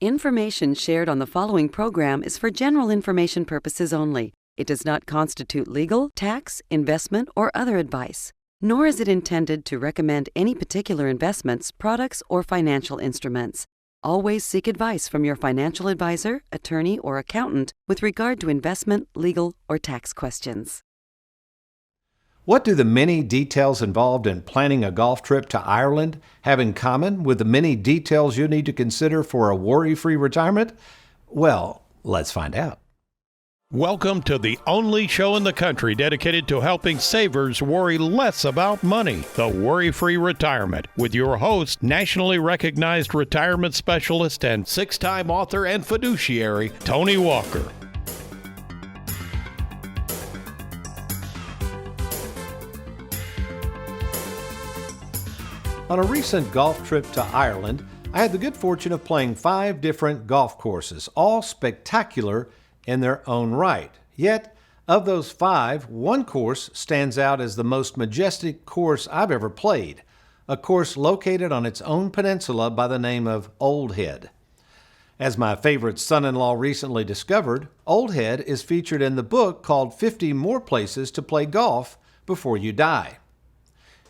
Information shared on the following program is for general information purposes only. It does not constitute legal, tax, investment, or other advice, nor is it intended to recommend any particular investments, products, or financial instruments. Always seek advice from your financial advisor, attorney, or accountant with regard to investment, legal, or tax questions. What do the many details involved in planning a golf trip to Ireland have in common with the many details you need to consider for a worry-free retirement? Well, let's find out. Welcome to the only show in the country dedicated to helping savers worry less about money, the Worry-Free Retirement, with your host, nationally recognized retirement specialist and six-time author and fiduciary, Tony Walker. On a recent golf trip to Ireland, I had the good fortune of playing 5 different golf courses, all spectacular in their own right. Yet, of those 5, one course stands out as the most majestic course I've ever played, a course located on its own peninsula by the name of Old Head. As my favorite son-in-law recently discovered, Old Head is featured in the book called 50 More Places to Play Golf Before You Die.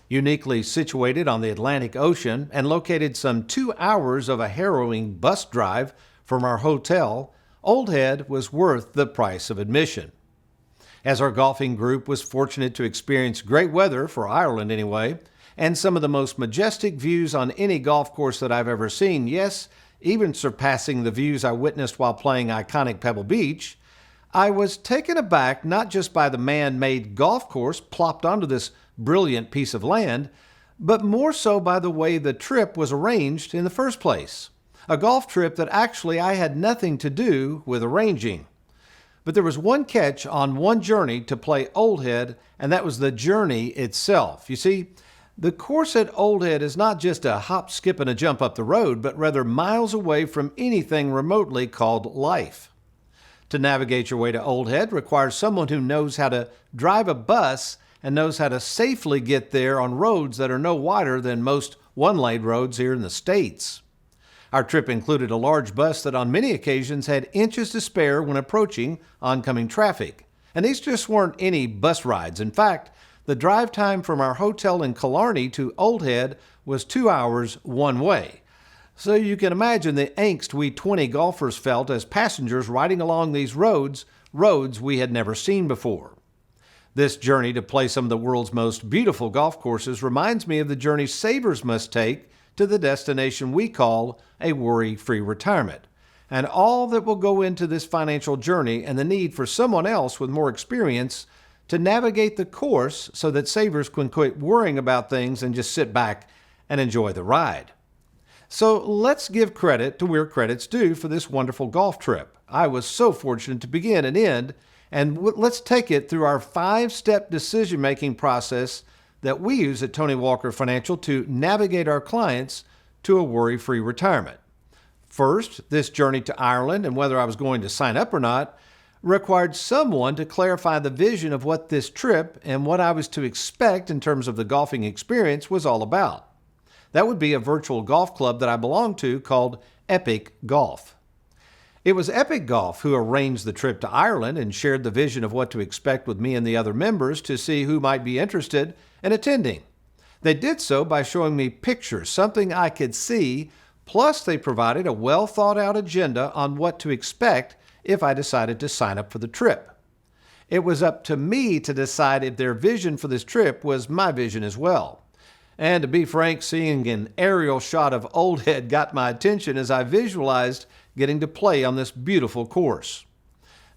Uniquely situated on the Atlantic Ocean and located some 2 hours of a harrowing bus drive from our hotel, Old Head was worth the price of admission. As our golfing group was fortunate to experience great weather, for Ireland anyway, and some of the most majestic views on any golf course that I've ever seen, yes, even surpassing the views I witnessed while playing iconic Pebble Beach, I was taken aback not just by the man-made golf course plopped onto this brilliant piece of land, but more so by the way the trip was arranged in the first place. A golf trip that actually I had nothing to do with arranging. But there was one catch on one journey to play Old Head, and that was the journey itself. You see, the course at Old Head is not just a hop, skip, and a jump up the road, but rather miles away from anything remotely called life. To navigate your way to Old Head requires someone who knows how to drive a bus and knows how to safely get there on roads that are no wider than most one-lane roads here in the States. Our trip included a large bus that on many occasions had inches to spare when approaching oncoming traffic. And these just weren't any bus rides. In fact, the drive time from our hotel in Killarney to Old Head was 2 hours one way. So you can imagine the angst we 20 golfers felt as passengers riding along these roads we had never seen before. This journey to play some of the world's most beautiful golf courses reminds me of the journey savers must take to the destination we call a worry-free retirement, and all that will go into this financial journey and the need for someone else with more experience to navigate the course so that savers can quit worrying about things and just sit back and enjoy the ride. So let's give credit to where credit's due for this wonderful golf trip. I was so fortunate to begin and end, and let's take it through our 5-step decision-making process that we use at Tony Walker Financial to navigate our clients to a worry-free retirement. First, this journey to Ireland and whether I was going to sign up or not required someone to clarify the vision of what this trip and what I was to expect in terms of the golfing experience was all about. That would be a virtual golf club that I belong to called Epic Golf. It was Epic Golf who arranged the trip to Ireland and shared the vision of what to expect with me and the other members to see who might be interested in attending. They did so by showing me pictures, something I could see, plus they provided a well-thought-out agenda on what to expect if I decided to sign up for the trip. It was up to me to decide if their vision for this trip was my vision as well. And to be frank, seeing an aerial shot of Old Head got my attention as I visualized getting to play on this beautiful course.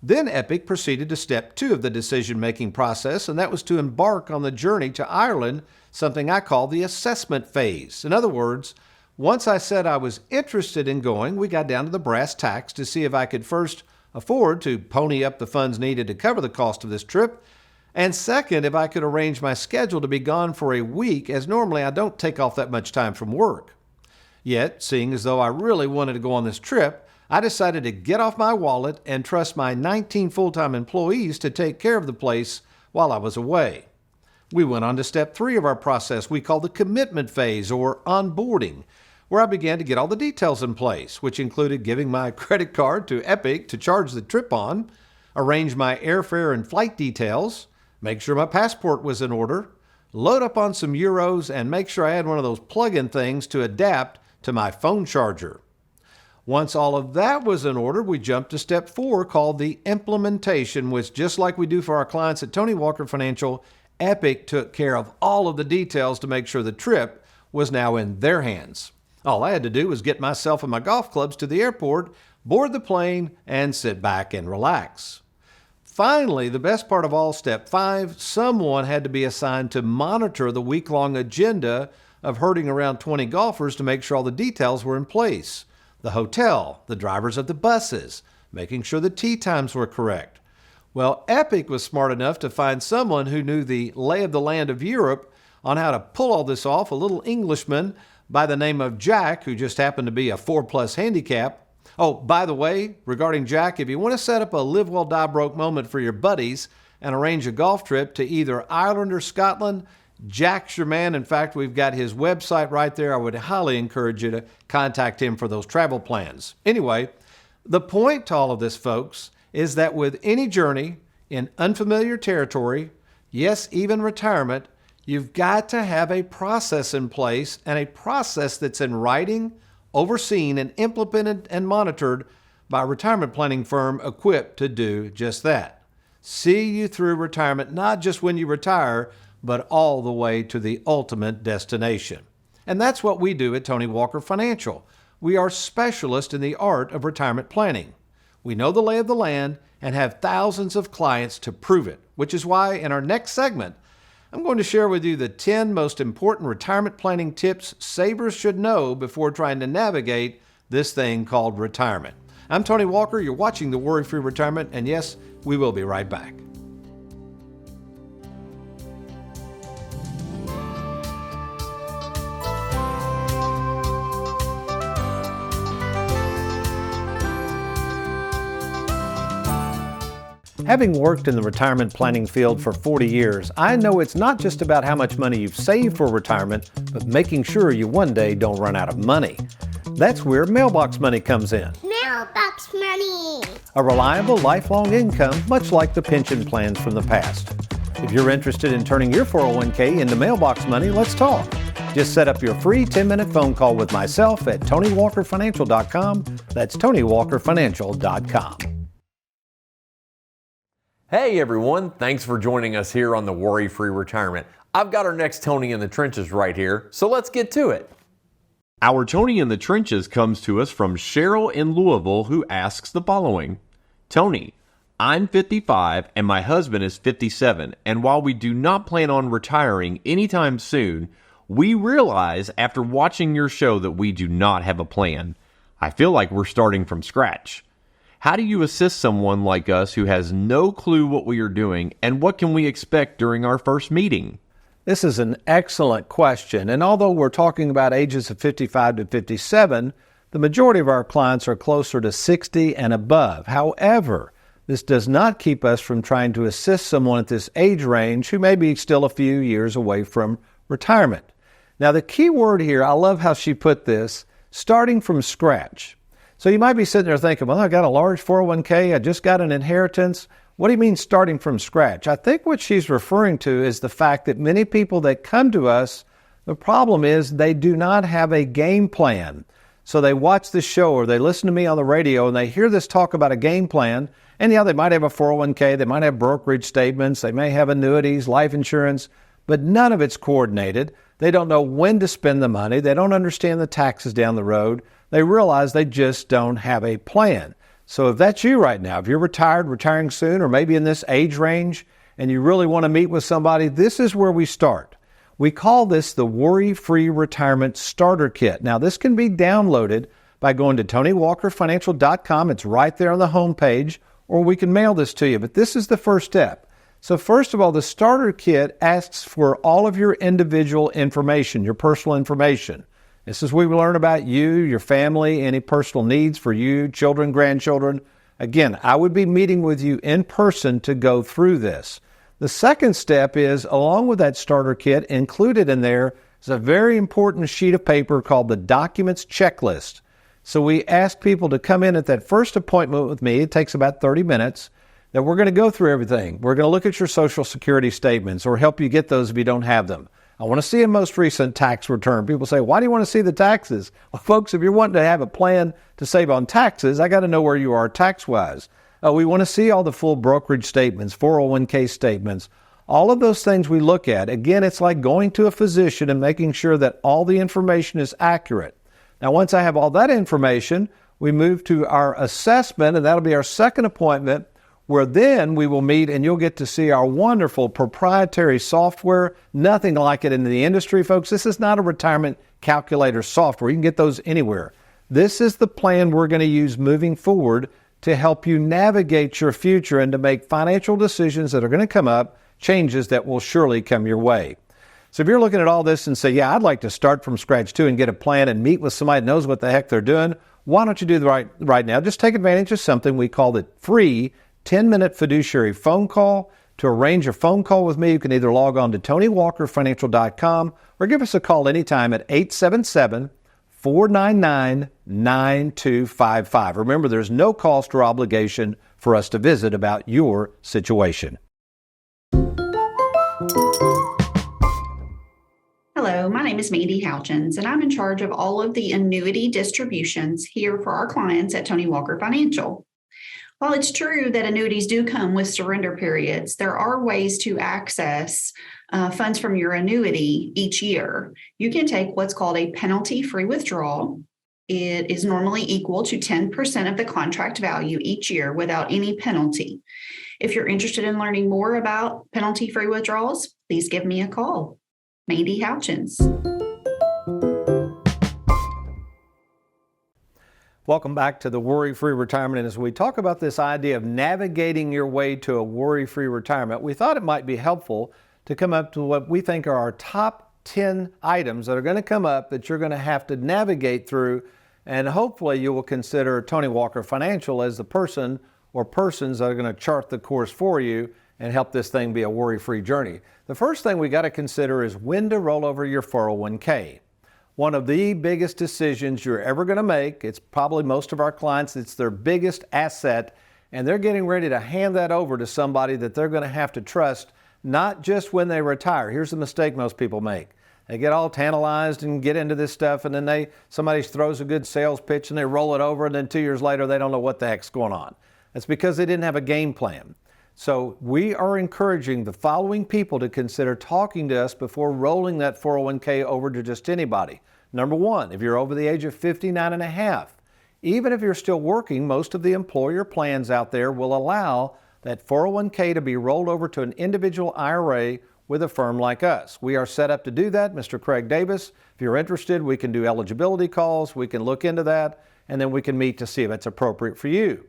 Then Epic proceeded to step 2 of the decision-making process, and that was to embark on the journey to Ireland, something I call the assessment phase. In other words, once I said I was interested in going, we got down to the brass tacks to see if I could first afford to pony up the funds needed to cover the cost of this trip, and second, if I could arrange my schedule to be gone for a week, as normally I don't take off that much time from work. Yet, seeing as though I really wanted to go on this trip, I decided to get off my wallet and trust my 19 full-time employees to take care of the place while I was away. We went on to step 3 of our process we call the commitment phase or onboarding, where I began to get all the details in place, which included giving my credit card to Epic to charge the trip on, arrange my airfare and flight details, make sure my passport was in order, load up on some euros, and make sure I had one of those plug-in things to adapt to my phone charger. Once all of that was in order, we jumped to step 4, called the implementation, which, just like we do for our clients at Tony Walker Financial, Epic took care of all of the details to make sure the trip was now in their hands. All I had to do was get myself and my golf clubs to the airport, board the plane, and sit back and relax. Finally, the best part of all, step 5, someone had to be assigned to monitor the week-long agenda of herding around 20 golfers to make sure all the details were in place. The hotel, the drivers of the buses, making sure the tee times were correct. Well, Epic was smart enough to find someone who knew the lay of the land of Europe on how to pull all this off, a little Englishman by the name of Jack, who just happened to be a 4+ handicap. Oh, by the way, regarding Jack, if you want to set up a live well, die broke moment for your buddies and arrange a golf trip to either Ireland or Scotland, Jack's your man. In fact, we've got his website right there. I would highly encourage you to contact him for those travel plans. Anyway, the point to all of this, folks, is that with any journey in unfamiliar territory, yes, even retirement, you've got to have a process in place, and a process that's in writing, overseen, and implemented and monitored by a retirement planning firm equipped to do just that. See you through retirement, not just when you retire, but all the way to the ultimate destination. And that's what we do at Tony Walker Financial. We are specialists in the art of retirement planning. We know the lay of the land and have thousands of clients to prove it, which is why in our next segment, I'm going to share with you the 10 most important retirement planning tips savers should know before trying to navigate this thing called retirement. I'm Tony Walker. You're watching the Worry-Free Retirement, and yes, we will be right back. Having worked in the retirement planning field for 40 years, I know it's not just about how much money you've saved for retirement, but making sure you one day don't run out of money. That's where mailbox money comes in. Mailbox money! A reliable, lifelong income, much like the pension plans from the past. If you're interested in turning your 401k into mailbox money, let's talk. Just set up your free 10-minute phone call with myself at TonyWalkerFinancial.com. That's TonyWalkerFinancial.com. Hey everyone, thanks for joining us here on the Worry-Free Retirement. I've got our next Tony in the Trenches right here, so let's get to it. Our Tony in the Trenches comes to us from Cheryl in Louisville, who asks the following. Tony, I'm 55 and my husband is 57, and while we do not plan on retiring anytime soon, we realize after watching your show that we do not have a plan. I feel like we're starting from scratch. How do you assist someone like us who has no clue what we are doing, and what can we expect during our first meeting? This is an excellent question, and although we're talking about ages of 55 to 57, the majority of our clients are closer to 60 and above. However, this does not keep us from trying to assist someone at this age range who may be still a few years away from retirement. Now, the key word here, I love how she put this, starting from scratch. So you might be sitting there thinking, well, I got a large 401k, I just got an inheritance. What do you mean starting from scratch? I think what she's referring to is the fact that many people that come to us, the problem is they do not have a game plan. So they watch this show or they listen to me on the radio and they hear this talk about a game plan. And yeah, they might have a 401k, they might have brokerage statements, they may have annuities, life insurance, but none of it's coordinated. They don't know when to spend the money. They don't understand the taxes down the road. They realize they just don't have a plan. So if that's you right now, if you're retired, retiring soon, or maybe in this age range, and you really want to meet with somebody, this is where we start. We call this the Worry-Free Retirement Starter Kit. Now, this can be downloaded by going to TonyWalkerFinancial.com. It's right there on the home page, or we can mail this to you. But this is the first step. So first of all, the starter kit asks for all of your individual information, your personal information. This is where we learn about you, your family, any personal needs for you, children, grandchildren. Again, I would be meeting with you in person to go through this. The second step is, along with that starter kit, included in there It's a very important sheet of paper called the Documents Checklist. So we ask people to come in at that first appointment with me. It takes about 30 minutes. That we're going to go through everything. We're going to look at your Social Security statements or help you get those if you don't have them. I want to see a most recent tax return. People say, why do you want to see the taxes? Well, folks, if you're wanting to have a plan to save on taxes, I got to know where you are tax-wise. We want to see all the full brokerage statements, 401k statements, all of those things we look at. Again, it's like going to a physician and making sure that all the information is accurate. Now, once I have all that information, we move to our assessment, and that'll be our second appointment, where then we will meet and you'll get to see our wonderful proprietary software. Nothing like it in the industry, folks. This is not a retirement calculator software. You can get those anywhere. This is the plan we're going to use moving forward to help you navigate your future and to make financial decisions that are going to come up, changes that will surely come your way. So if you're looking at all this and say, yeah, I'd like to start from scratch too and get a plan and meet with somebody that knows what the heck they're doing, why don't you do the right now? Just take advantage of something we call the free 10-minute fiduciary phone call. To arrange a phone call with me, you can either log on to TonyWalkerFinancial.com or give us a call anytime at 877-499-9255. Remember, there's no cost or obligation for us to visit about your situation. Hello, my name is Mandy Houchins, and I'm in charge of all of the annuity distributions here for our clients at Tony Walker Financial. While it's true that annuities do come with surrender periods, there are ways to access funds from your annuity each year. You can take what's called a penalty-free withdrawal. It is normally equal to 10% of the contract value each year without any penalty. If you're interested in learning more about penalty-free withdrawals, please give me a call. Mandy Houchins. Welcome back to the Worry-Free Retirement. And as we talk about this idea of navigating your way to a worry-free retirement, we thought it might be helpful to come up to what we think are our top 10 items that are going to come up that you're going to have to navigate through. And hopefully you will consider Tony Walker Financial as the person or persons that are going to chart the course for you and help this thing be a worry-free journey. The first thing we got to consider is when to roll over your 401k. One of the biggest decisions you're ever going to make. It's probably most of our clients, it's their biggest asset, and they're getting ready to hand that over to somebody that they're going to have to trust, not just when they retire. Here's the mistake most people make. They get all tantalized and get into this stuff, and then somebody throws a good sales pitch and they roll it over, and then 2 years later they don't know what the heck's going on. That's because they didn't have a game plan. So we are encouraging the following people to consider talking to us before rolling that 401k over to just anybody. Number one, if you're over the age of 59 and a half, even if you're still working, most of the employer plans out there will allow that 401k to be rolled over to an individual IRA with a firm like us. We are set up to do that. Mr. Craig Davis, if you're interested, we can do eligibility calls, we can look into that, and then we can meet to see if it's appropriate for you.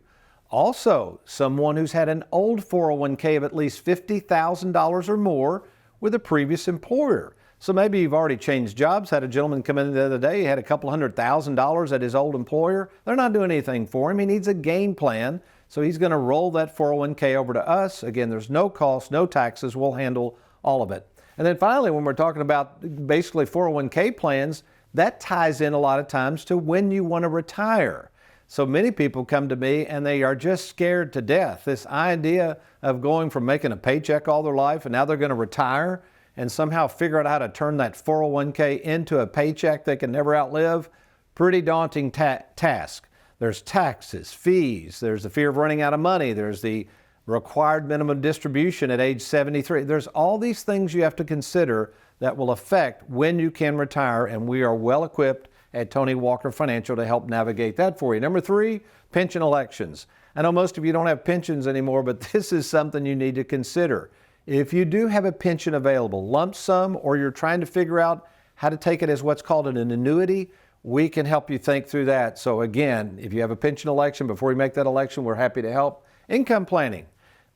Also, someone who's had an old 401k of at least $50,000 or more with a previous employer. So maybe you've already changed jobs. Had a gentleman come in the other day, he had a couple $100,000 at his old employer. They're not doing anything for him. He needs a game plan. So he's going to roll that 401k over to us. Again, there's no cost, no taxes. We'll handle all of it. And then finally, when we're talking about basically 401k plans, that ties in a lot of times to when you want to retire. So many people come to me and they are just scared to death. This idea of going from making a paycheck all their life and now they're going to retire and somehow figure out how to turn that 401k into a paycheck they can never outlive, pretty daunting task. There's taxes, fees, there's the fear of running out of money, there's the required minimum distribution at age 73. There's all these things you have to consider that will affect when you can retire, and we are well equipped at Tony Walker Financial to help navigate that for you. Number three, pension elections. I know most of you don't have pensions anymore, but this is something you need to consider. If you do have a pension available, lump sum, or you're trying to figure out how to take it as what's called an annuity, we can help you think through that. So again, if you have a pension election, before you make that election, we're happy to help. Income planning.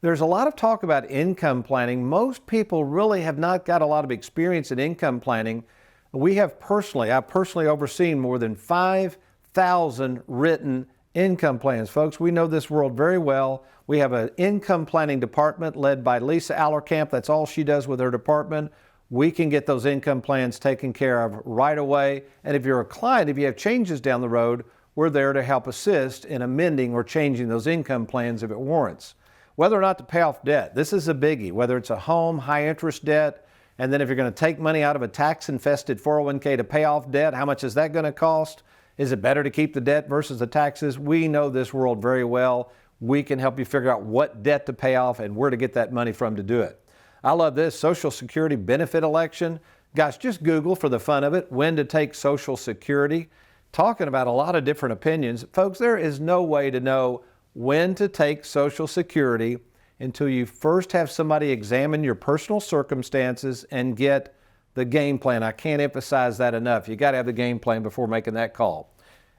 There's a lot of talk about income planning. Most people really have not got a lot of experience in income planning. I've personally overseen more than 5,000 written income plans. Folks, we know this world very well. We have an income planning department led by Lisa Allerkamp. That's all she does with her department. we can get those income plans taken care of right away. And if you're a client, if you have changes down the road, we're there to help assist in amending or changing those income plans if it warrants. Whether or not to pay off debt, this is a biggie, whether it's a home, high interest debt, and then if you're going to take money out of a tax-infested 401k to pay off debt, how much is that going to cost? Is it better to keep the debt versus the taxes? We know this world very well. We can help you figure out what debt to pay off and where to get that money from to do it. I love this, Social Security benefit election. Guys, just Google for the fun of it, when to take Social Security. Talking about a lot of different opinions. Folks, there is no way to know when to take Social Security until you first have somebody examine your personal circumstances and get the game plan. I can't emphasize that enough. You got to have the game plan before making that call.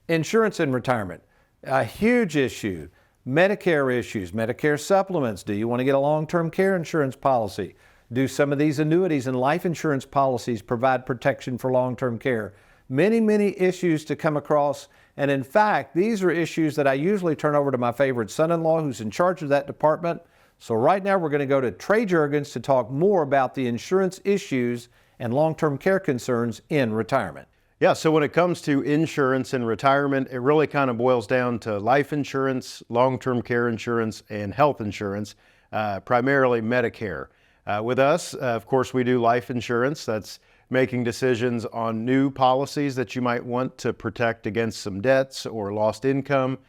Insurance in retirement, a huge issue. Medicare issues, Medicare supplements. Do you want to get a long-term care insurance policy? Do some of these annuities and life insurance policies provide protection for long-term care? Many, many issues to come across. And in fact, these are issues that I usually turn over to my favorite son-in-law who's in charge of that department. So right now we're going to go to Trey Juergens to talk more about the insurance issues and long-term care concerns in retirement. Yeah, so when it comes to insurance and retirement, it really kind of boils down to life insurance, long-term care insurance, and health insurance, primarily Medicare. With us, of course, we do life insurance. That's making decisions on new policies that you might want to protect against some debts or lost income,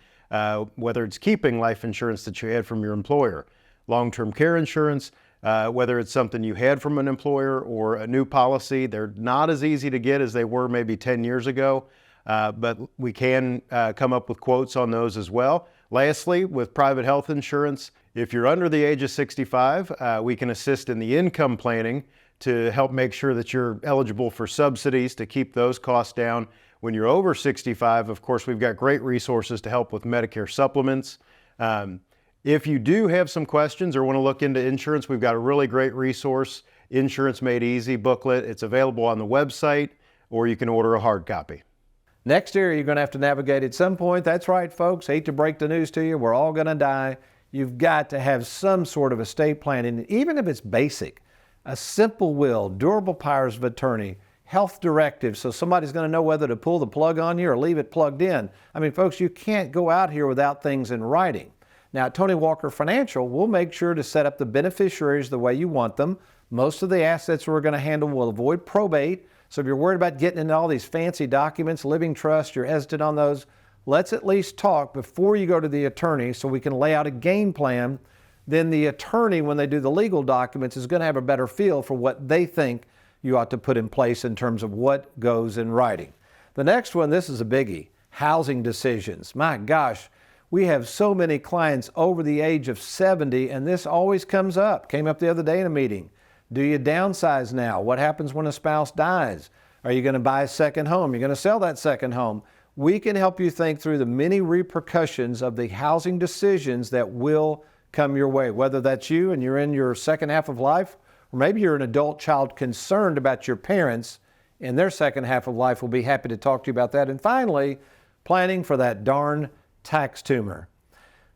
whether it's keeping life insurance that you had from your employer. Long-term care insurance, whether it's something you had from an employer or a new policy. They're not as easy to get as they were maybe 10 years ago, but we can come up with quotes on those as well. Lastly, with private health insurance, if you're under the age of 65, we can assist in the income planning to help make sure that you're eligible for subsidies to keep those costs down. When you're over 65, of course, we've got great resources to help with Medicare supplements. If you do have some questions or want to look into insurance, we've got a really great resource, Insurance Made Easy booklet. It's available on the website, or you can order a hard copy. Next year, you're going to have to navigate at some point. That's right, folks. Hate to break the news to you. We're all going to die. You've got to have some sort of estate planning, even if it's basic. A simple will, durable powers of attorney, health directives, so somebody's going to know whether to pull the plug on you or leave it plugged in. I mean, folks, you can't go out here without things in writing. Now, at Tony Walker Financial, we'll make sure to set up the beneficiaries the way you want them. Most of the assets we're going to handle will avoid probate. So if you're worried about getting into all these fancy documents, living trust, you're hesitant on those, let's at least talk before you go to the attorney so we can lay out a game plan. Then the attorney, when they do the legal documents, is going to have a better feel for what they think you ought to put in place in terms of what goes in writing. The next one, this is a biggie, housing decisions. My gosh. We have so many clients over the age of 70, and this always comes up. Came up the other day in a meeting. Do you downsize now? What happens when a spouse dies? Are you going to buy a second home? You're going to sell that second home? We can help you think through the many repercussions of the housing decisions that will come your way, whether that's you and you're in your second half of life, or maybe you're an adult child concerned about your parents in their second half of life. We'll be happy to talk to you about that. And finally, planning for that darn tax tumor.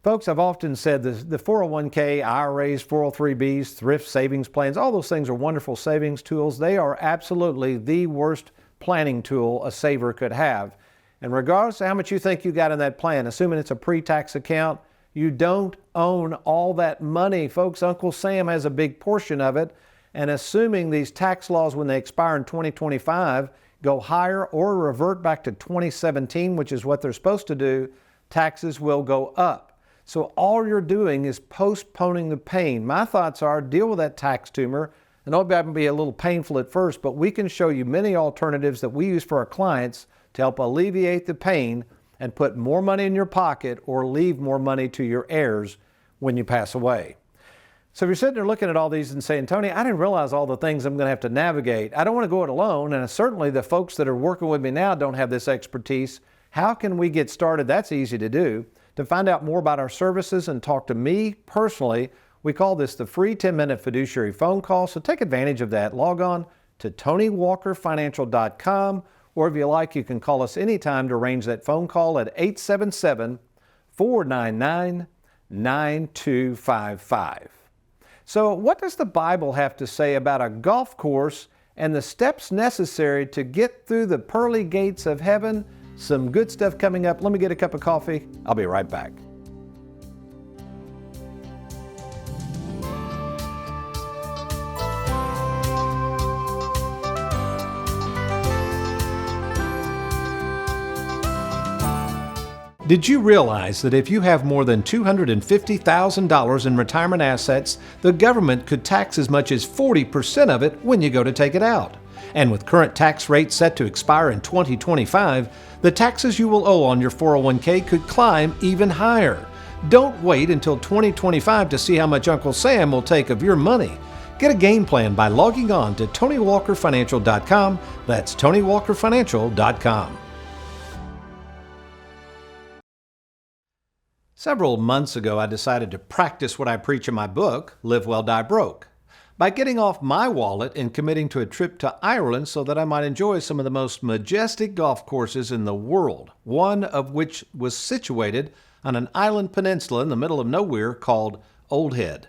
Folks, I've often said the 401k, IRAs, 403bs, thrift savings plans, all those things are wonderful savings tools. They are absolutely the worst planning tool a saver could have. And regardless of how much you think you got in that plan, assuming it's a pre-tax account, you don't own all that money. Folks, Uncle Sam has a big portion of it. And assuming these tax laws, when they expire in 2025, go higher or revert back to 2017, which is what they're supposed to do, taxes will go up. So all you're doing is postponing the pain. My thoughts are deal with that tax tumor. And it'll be a little painful at first, but we can show you many alternatives that we use for our clients to help alleviate the pain and put more money in your pocket or leave more money to your heirs when you pass away. So if you're sitting there looking at all these and saying, Tony, I didn't realize all the things I'm going to have to navigate. I don't want to go it alone. And certainly the folks that are working with me now don't have this expertise. How can we get started? That's easy to do. To find out more about our services and talk to me personally, we call this the free 10-minute fiduciary phone call. So take advantage of that. Log on to TonyWalkerFinancial.com, or if you like, you can call us anytime to arrange that phone call at 877-499-9255. So what does the Bible have to say about a golf course and the steps necessary to get through the pearly gates of heaven. Some good stuff coming up. Let me get a cup of coffee. I'll be right back. Did you realize that if you have more than $250,000 in retirement assets, the government could tax as much as 40% of it when you go to take it out? And with current tax rates set to expire in 2025, the taxes you will owe on your 401k could climb even higher. Don't wait until 2025 to see how much Uncle Sam will take of your money. Get a game plan by logging on to TonyWalkerFinancial.com. That's TonyWalkerFinancial.com. Several months ago, I decided to practice what I preach in my book, Live Well, Die Broke, by getting off my wallet and committing to a trip to Ireland so that I might enjoy some of the most majestic golf courses in the world, one of which was situated on an island peninsula in the middle of nowhere called Old Head.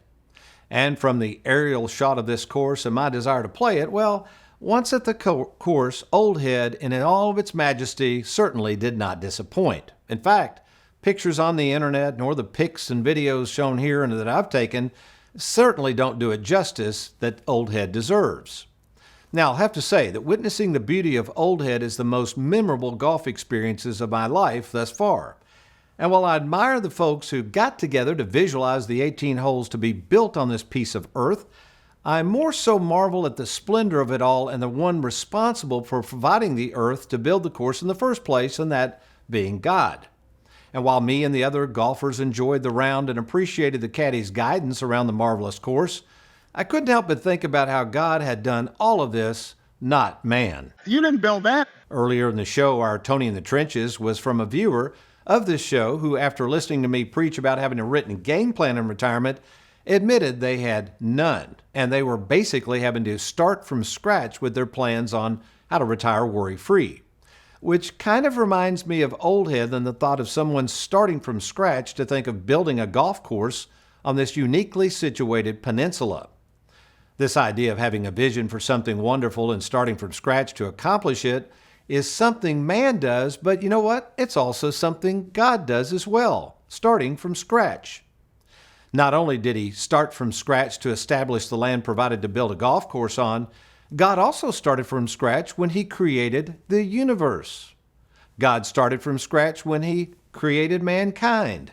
And from the aerial shot of this course and my desire to play it, well, once at the course, Old Head, in all of its majesty, certainly did not disappoint. In fact, pictures on the internet, nor the pics and videos shown here and that I've taken, certainly don't do it justice that Old Head deserves. Now, I'll have to say that witnessing the beauty of Old Head is the most memorable golf experiences of my life thus far. And while I admire the folks who got together to visualize the 18 holes to be built on this piece of earth, I more so marvel at the splendor of it all and the one responsible for providing the earth to build the course in the first place, and that being God. And while me and the other golfers enjoyed the round and appreciated the caddy's guidance around the marvelous course, I couldn't help but think about how God had done all of this, not man. You didn't build that. Earlier in the show, our Tony in the Trenches was from a viewer of this show who, after listening to me preach about having a written game plan in retirement, admitted they had none, and they were basically having to start from scratch with their plans on how to retire worry-free. Which kind of reminds me of Old Head than the thought of someone starting from scratch to think of building a golf course on this uniquely situated peninsula. This idea of having a vision for something wonderful and starting from scratch to accomplish it is something man does, but you know what? It's also something God does as well, starting from scratch. Not only did he start from scratch to establish the land provided to build a golf course on, God also started from scratch when he created the universe. God started from scratch when he created mankind.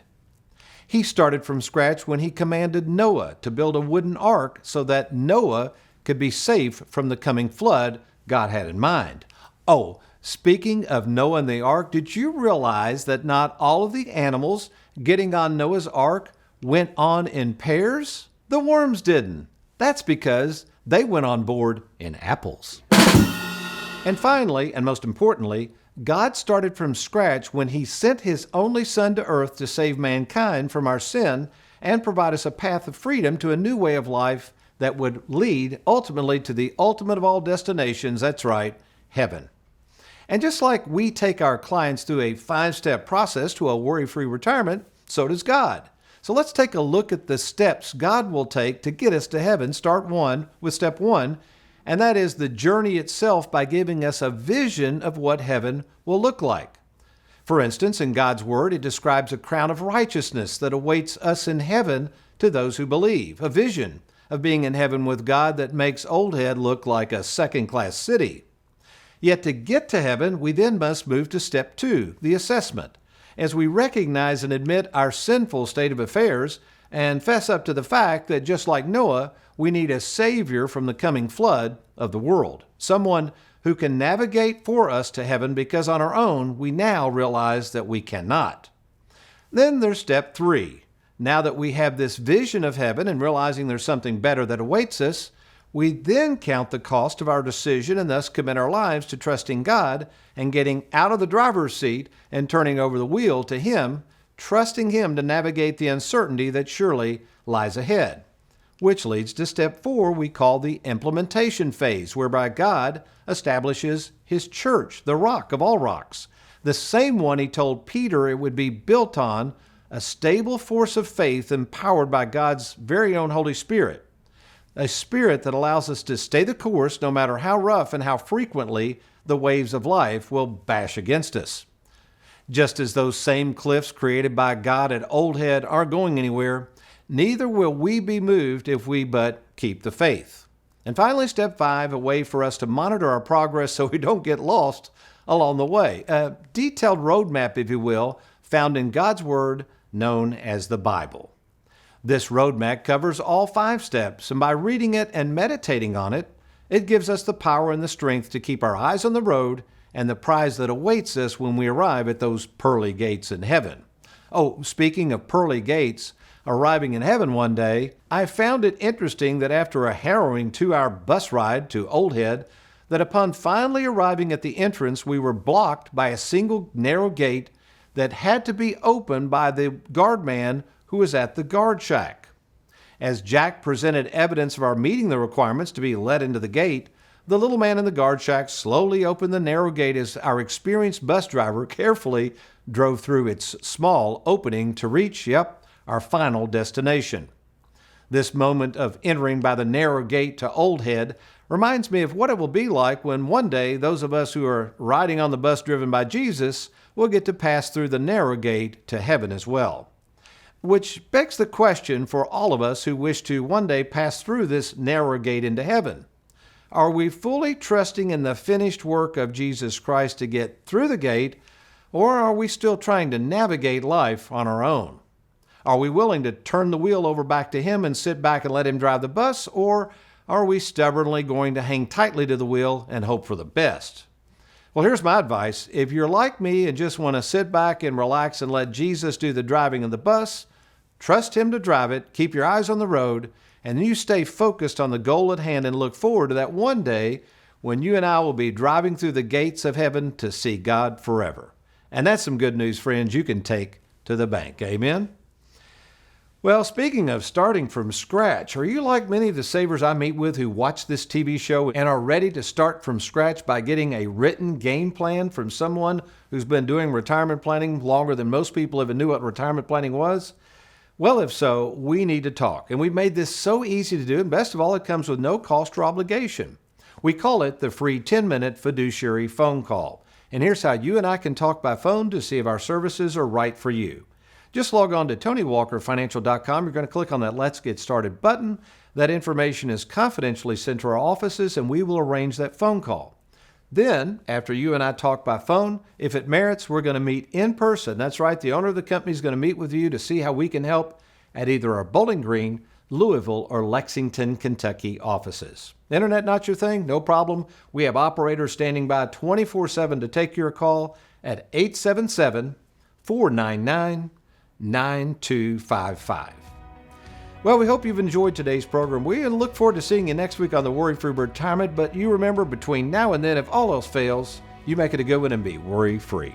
He started from scratch when he commanded Noah to build a wooden ark so that Noah could be safe from the coming flood God had in mind. Oh, speaking of Noah and the ark, did you realize that not all of the animals getting on Noah's ark went on in pairs? The worms didn't. That's because they went on board in apples. And finally, and most importantly, God started from scratch when he sent his only Son to earth to save mankind from our sin and provide us a path of freedom to a new way of life that would lead ultimately to the ultimate of all destinations, that's right, heaven. And just like we take our clients through a 5-step process to a worry-free retirement, so does God. So let's take a look at the steps God will take to get us to heaven. Start with step 1, and that is the journey itself by giving us a vision of what heaven will look like. For instance, in God's Word, it describes a crown of righteousness that awaits us in heaven to those who believe, a vision of being in heaven with God that makes Old Head look like a second-class city. Yet to get to heaven, we then must move to step 2, the assessment, as we recognize and admit our sinful state of affairs and fess up to the fact that just like Noah, we need a Savior from the coming flood of the world, someone who can navigate for us to heaven because on our own we now realize that we cannot. Then there's step 3. Now that we have this vision of heaven and realizing there's something better that awaits us, we then count the cost of our decision and thus commit our lives to trusting God and getting out of the driver's seat and turning over the wheel to Him, trusting Him to navigate the uncertainty that surely lies ahead. Which leads to step 4 we call the implementation phase, whereby God establishes His church, the rock of all rocks, the same one He told Peter it would be built on, a stable force of faith empowered by God's very own Holy Spirit. a spirit that allows us to stay the course no matter how rough and how frequently the waves of life will bash against us. Just as those same cliffs created by God at Old Head aren't going anywhere, neither will we be moved if we but keep the faith. And finally, step 5, a way for us to monitor our progress so we don't get lost along the way. A detailed roadmap, if you will, found in God's Word known as the Bible. This roadmap covers all 5 steps, and by reading it and meditating on it, it gives us the power and the strength to keep our eyes on the road and the prize that awaits us when we arrive at those pearly gates in heaven. Oh, speaking of pearly gates, arriving in heaven one day, I found it interesting that after a harrowing 2-hour bus ride to Old Head, that upon finally arriving at the entrance, we were blocked by a single narrow gate that had to be opened by the guard man who was at the guard shack. As Jack presented evidence of our meeting the requirements to be let into the gate, the little man in the guard shack slowly opened the narrow gate as our experienced bus driver carefully drove through its small opening to reach, our final destination. This moment of entering by the narrow gate to Old Head reminds me of what it will be like when one day those of us who are riding on the bus driven by Jesus will get to pass through the narrow gate to heaven as well. Which begs the question for all of us who wish to one day pass through this narrow gate into heaven. Are we fully trusting in the finished work of Jesus Christ to get through the gate, or are we still trying to navigate life on our own? Are we willing to turn the wheel over back to Him and sit back and let Him drive the bus, or are we stubbornly going to hang tightly to the wheel and hope for the best? Well, here's my advice. If you're like me and just want to sit back and relax and let Jesus do the driving of the bus, trust Him to drive it, keep your eyes on the road, and you stay focused on the goal at hand and look forward to that one day when you and I will be driving through the gates of heaven to see God forever. And that's some good news, friends, you can take to the bank. Amen? Well, speaking of starting from scratch, are you like many of the savers I meet with who watch this TV show and are ready to start from scratch by getting a written game plan from someone who's been doing retirement planning longer than most people even knew what retirement planning was? Well, if so, we need to talk. And we've made this so easy to do, and best of all, it comes with no cost or obligation. We call it the free 10-minute fiduciary phone call. And here's how you and I can talk by phone to see if our services are right for you. Just log on to TonyWalkerFinancial.com. You're going to click on that Let's Get Started button. That information is confidentially sent to our offices, and we will arrange that phone call. Then, after you and I talk by phone, if it merits, we're going to meet in person. That's right, the owner of the company is going to meet with you to see how we can help at either our Bowling Green, Louisville, or Lexington, Kentucky offices. Internet not your thing? No problem. We have operators standing by 24/7 to take your call at 877-499-9255. Well, we hope you've enjoyed today's program. We look forward to seeing you next week on the Worry-Free Retirement. But you remember, between now and then, if all else fails, you make it a good one and be worry-free.